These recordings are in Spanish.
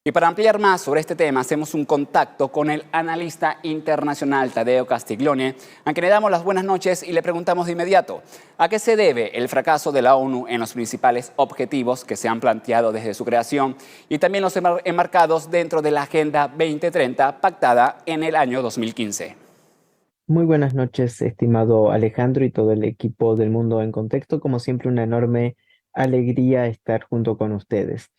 Y para ampliar más sobre este tema, hacemos un contacto con el analista internacional Taddeo Castiglione, a quien le damos las buenas noches y le preguntamos de inmediato, ¿a qué se debe el fracaso de la ONU en los principales objetivos que se han planteado desde su creación y también los enmarcados dentro de la Agenda 2030 pactada en el año 2015? Muy buenas noches, estimado Alejandro y todo el equipo del Mundo en Contexto. Como siempre, una enorme alegría estar junto con ustedes.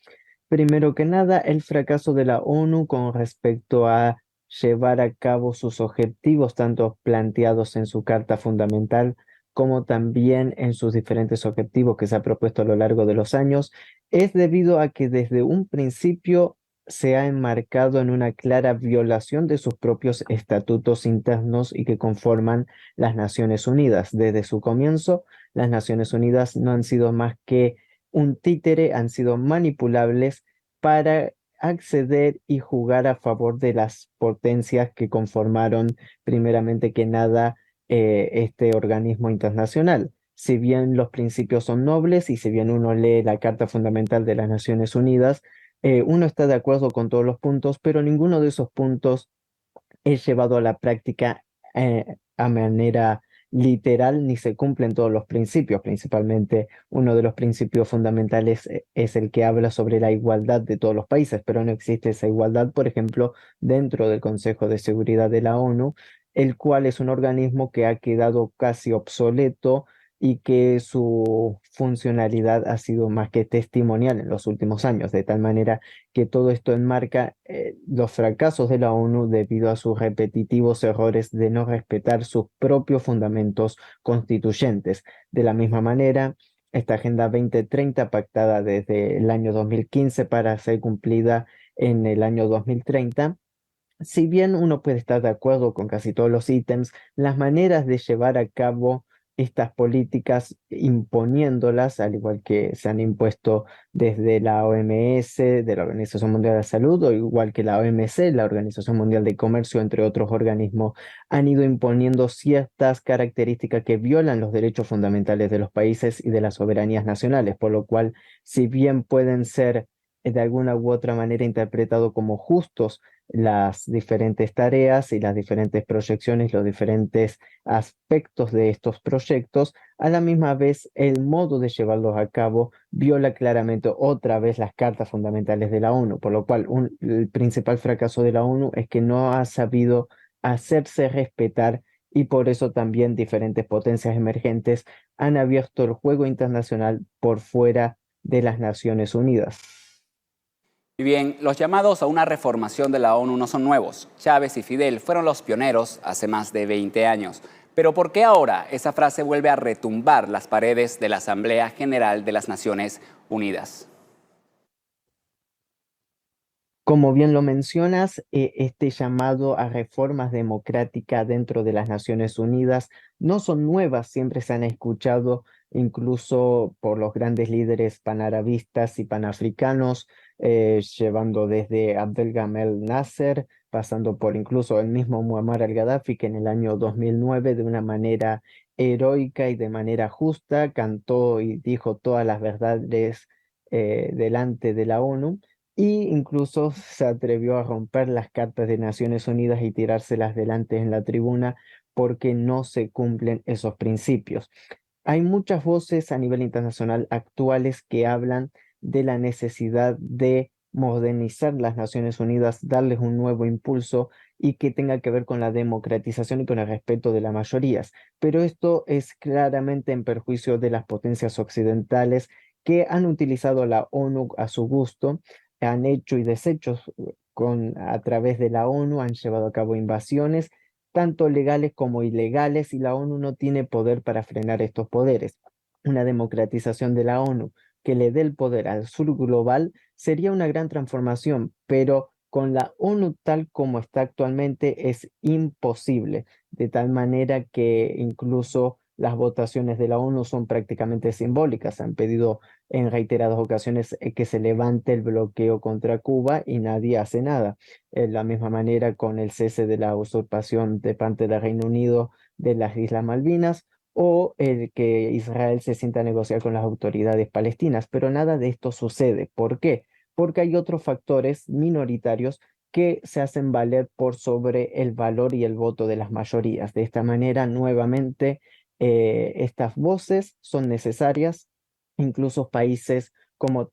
Primero que nada, el fracaso de la ONU con respecto a llevar a cabo sus objetivos, tanto planteados en su Carta Fundamental como también en sus diferentes objetivos que se ha propuesto a lo largo de los años, es debido a que desde un principio se ha enmarcado en una clara violación de sus propios estatutos internos y que conforman las Naciones Unidas. Desde su comienzo, las Naciones Unidas no han sido más que un títere, han sido manipulables para acceder y jugar a favor de las potencias que conformaron primeramente que nada este organismo internacional. Si bien los principios son nobles y si bien uno lee la Carta Fundamental de las Naciones Unidas, uno está de acuerdo con todos los puntos, pero ninguno de esos puntos es llevado a la práctica a manera literal ni se cumplen todos los principios. Principalmente uno de los principios fundamentales es el que habla sobre la igualdad de todos los países, pero no existe esa igualdad, por ejemplo, dentro del Consejo de Seguridad de la ONU, el cual es un organismo que ha quedado casi obsoleto y que su funcionalidad ha sido más que testimonial en los últimos años, de tal manera que todo esto enmarca los fracasos de la ONU debido a sus repetitivos errores de no respetar sus propios fundamentos constituyentes. De la misma manera, esta Agenda 2030, pactada desde el año 2015 para ser cumplida en el año 2030, si bien uno puede estar de acuerdo con casi todos los ítems, las maneras de llevar a cabo estas políticas imponiéndolas, al igual que se han impuesto desde la OMS, de la Organización Mundial de la Salud, o igual que la OMC, la Organización Mundial de Comercio, entre otros organismos, han ido imponiendo ciertas características que violan los derechos fundamentales de los países y de las soberanías nacionales, por lo cual, si bien pueden ser de alguna u otra manera interpretados como justos, las diferentes tareas y las diferentes proyecciones, los diferentes aspectos de estos proyectos, a la misma vez el modo de llevarlos a cabo viola claramente otra vez las cartas fundamentales de la ONU, por lo cual el principal fracaso de la ONU es que no ha sabido hacerse respetar y por eso también diferentes potencias emergentes han abierto el juego internacional por fuera de las Naciones Unidas. Y bien, los llamados a una reformación de la ONU no son nuevos. Chávez y Fidel fueron los pioneros hace más de 20 años. Pero ¿por qué ahora esa frase vuelve a retumbar las paredes de la Asamblea General de las Naciones Unidas? Como bien lo mencionas, este llamado a reformas democráticas dentro de las Naciones Unidas no son nuevas, siempre se han escuchado incluso por los grandes líderes panarabistas y panafricanos, llevando desde Abdelgamel Nasser, pasando por incluso el mismo Muammar al-Gaddafi, que en el año 2009, de una manera heroica y de manera justa, cantó y dijo todas las verdades delante de la ONU y incluso se atrevió a romper las cartas de Naciones Unidas y tirárselas delante en la tribuna porque no se cumplen esos principios. Hay muchas voces a nivel internacional actuales que hablan de la necesidad de modernizar las Naciones Unidas, darles un nuevo impulso y que tenga que ver con la democratización y con el respeto de las mayorías. Pero esto es claramente en perjuicio de las potencias occidentales que han utilizado la ONU a su gusto, han hecho y deshecho a través de la ONU, han llevado a cabo invasiones, tanto legales como ilegales, y la ONU no tiene poder para frenar estos poderes. Una democratización de la ONU que le dé el poder al sur global sería una gran transformación, pero con la ONU tal como está actualmente es imposible, de tal manera que incluso las votaciones de la ONU son prácticamente simbólicas. Han pedido en reiteradas ocasiones que se levante el bloqueo contra Cuba y nadie hace nada. De la misma manera con el cese de la usurpación de parte del Reino Unido de las Islas Malvinas o el que Israel se sienta a negociar con las autoridades palestinas, pero nada de esto sucede. ¿Por qué? porque hay otros factores minoritarios que se hacen valer por sobre el valor y el voto de las mayorías. De esta manera, nuevamente, estas voces son necesarias. Incluso países como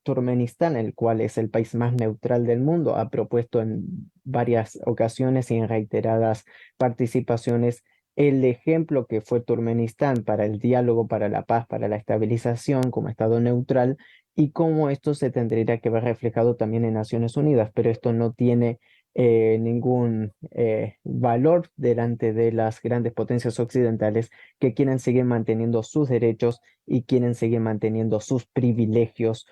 Turkmenistán, el cual es el país más neutral del mundo, ha propuesto en varias ocasiones y en reiteradas participaciones el ejemplo que fue Turkmenistán para el diálogo, para la paz, para la estabilización como Estado neutral, y cómo esto se tendría que ver reflejado también en Naciones Unidas, pero esto no tiene ningún valor delante de las grandes potencias occidentales que quieren seguir manteniendo sus derechos y quieren seguir manteniendo sus privilegios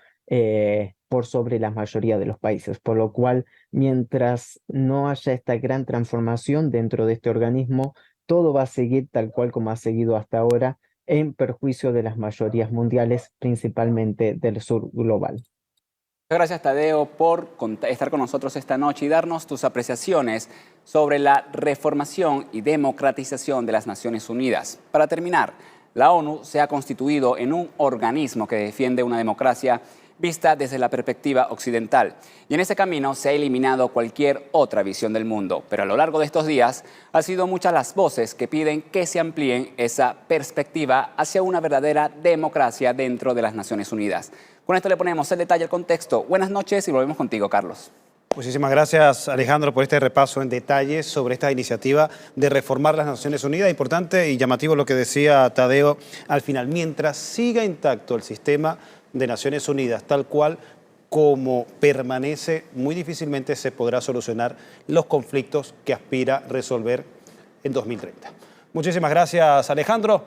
por sobre la mayoría de los países. Por lo cual, mientras no haya esta gran transformación dentro de este organismo, todo va a seguir tal cual como ha seguido hasta ahora, en perjuicio de las mayorías mundiales, principalmente del sur global. Muchas gracias, Tadeo, por estar con nosotros esta noche y darnos tus apreciaciones sobre la reformación y democratización de las Naciones Unidas. Para terminar, la ONU se ha constituido en un organismo que defiende una democracia vista desde la perspectiva occidental. Y en ese camino se ha eliminado cualquier otra visión del mundo. Pero a lo largo de estos días han sido muchas las voces que piden que se amplíe esa perspectiva hacia una verdadera democracia dentro de las Naciones Unidas. Con esto le ponemos el detalle al contexto. Buenas noches y volvemos contigo, Carlos. Muchísimas gracias, Alejandro, por este repaso en detalle sobre esta iniciativa de reformar las Naciones Unidas. Importante y llamativo lo que decía Tadeo al final. Mientras siga intacto el sistema de Naciones Unidas, tal cual como permanece, muy difícilmente se podrá solucionar los conflictos que aspira a resolver en 2030. Muchísimas gracias, Alejandro.